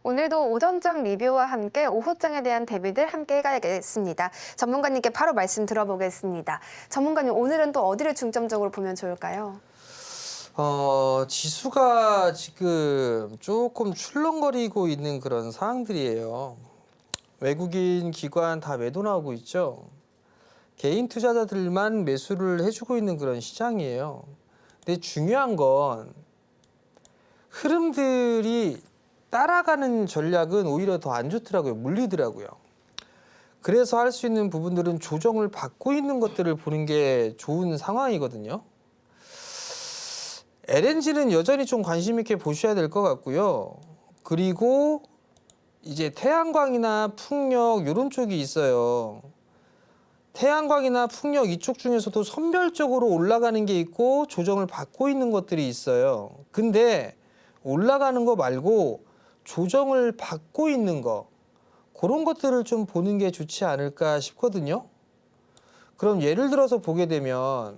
오늘도 오전장 리뷰와 함께 오후장에 대한 대비들 함께 해가야겠습니다. 전문가님께 바로 말씀 들어보겠습니다. 전문가님, 오늘은 또 어디를 중점적으로 보면 좋을까요? 지수가 지금 조금 출렁거리고 있는 그런 상황들이에요. 외국인 기관 다 매도 나오고 있죠. 개인 투자자들만 매수를 해주고 있는 그런 시장이에요. 근데 중요한 건 흐름들이 따라가는 전략은 오히려 더 안 좋더라고요. 물리더라고요. 그래서 할 수 있는 부분들은 조정을 받고 있는 것들을 보는 게 좋은 상황이거든요. LNG는 여전히 좀 관심 있게 보셔야 될 것 같고요. 그리고 이제 태양광이나 풍력 이런 쪽이 있어요. 태양광이나 풍력 이쪽 중에서도 선별적으로 올라가는 게 있고 조정을 받고 있는 것들이 있어요. 근데 올라가는 거 말고 조정을 받고 있는 거, 그런 것들을 좀 보는 게 좋지 않을까 싶거든요. 그럼 예를 들어서 보게 되면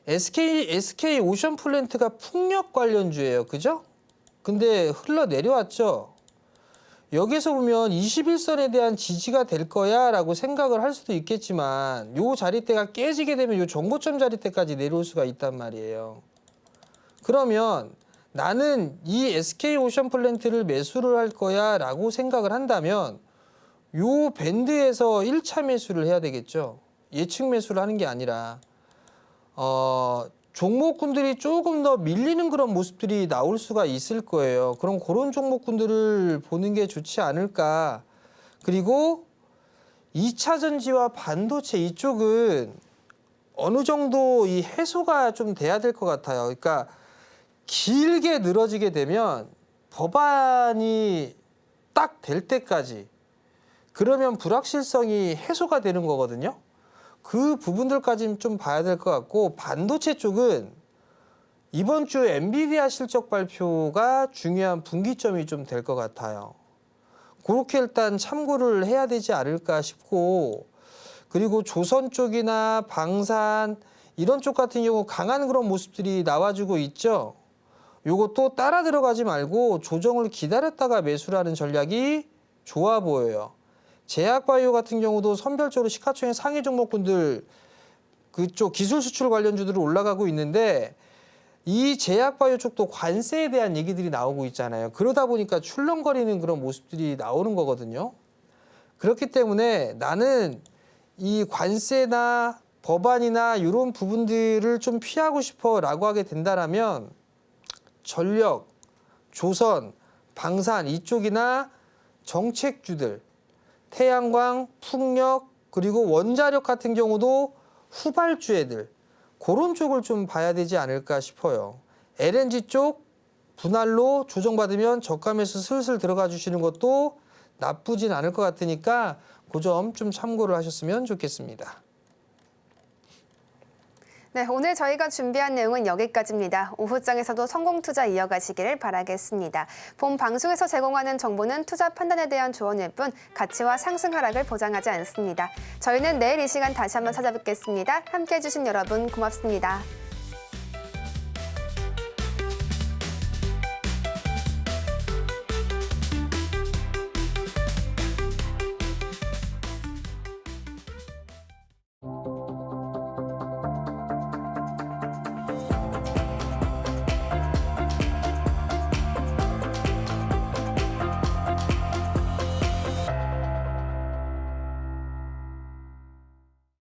SK 오션플랜트가 풍력 관련주예요. 그죠? 근데 흘러 내려왔죠. 여기서 보면 21선에 대한 지지가 될 거야 라고 생각을 할 수도 있겠지만 요 자리대가 깨지게 되면 요 정고점 자리대까지 내려올 수가 있단 말이에요. 그러면 나는 이 SK 오션플랜트를 매수를 할 거야 라고 생각을 한다면 요 밴드에서 1차 매수를 해야 되겠죠. 예측 매수를 하는 게 아니라 종목군들이 조금 더 밀리는 그런 모습들이 나올 수가 있을 거예요. 그럼 그런 종목군들을 보는 게 좋지 않을까. 그리고 2차 전지와 반도체 이쪽은 어느 정도 이 해소가 좀 돼야 될 것 같아요. 그러니까 길게 늘어지게 되면 법안이 딱 될 때까지 그러면 불확실성이 해소가 되는 거거든요. 그 부분들까지는 좀 봐야 될 것 같고 반도체 쪽은 이번 주 엔비디아 실적 발표가 중요한 분기점이 좀 될 것 같아요. 그렇게 일단 참고를 해야 되지 않을까 싶고 그리고 조선 쪽이나 방산 이런 쪽 같은 경우 강한 그런 모습들이 나와주고 있죠. 요것도 따라 들어가지 말고 조정을 기다렸다가 매수를 하는 전략이 좋아 보여요. 제약바이오 같은 경우도 선별적으로 시가총액 상위 종목군들 그쪽 기술 수출 관련주들이 올라가고 있는데 이 제약바이오 쪽도 관세에 대한 얘기들이 나오고 있잖아요. 그러다 보니까 출렁거리는 그런 모습들이 나오는 거거든요. 그렇기 때문에 나는 이 관세나 법안이나 이런 부분들을 좀 피하고 싶어라고 하게 된다라면 전력, 조선, 방산 이쪽이나 정책주들, 태양광, 풍력, 그리고 원자력 같은 경우도 후발주 애들 그런 쪽을 좀 봐야 되지 않을까 싶어요. LNG 쪽 분할로 조정받으면 저가에서 슬슬 들어가 주시는 것도 나쁘진 않을 것 같으니까 그 점 좀 참고를 하셨으면 좋겠습니다. 네, 오늘 저희가 준비한 내용은 여기까지입니다. 오후장에서도 성공 투자 이어가시기를 바라겠습니다. 본 방송에서 제공하는 정보는 투자 판단에 대한 조언일 뿐 가치와 상승 하락을 보장하지 않습니다. 저희는 내일 이 시간 다시 한번 찾아뵙겠습니다. 함께해 주신 여러분 고맙습니다.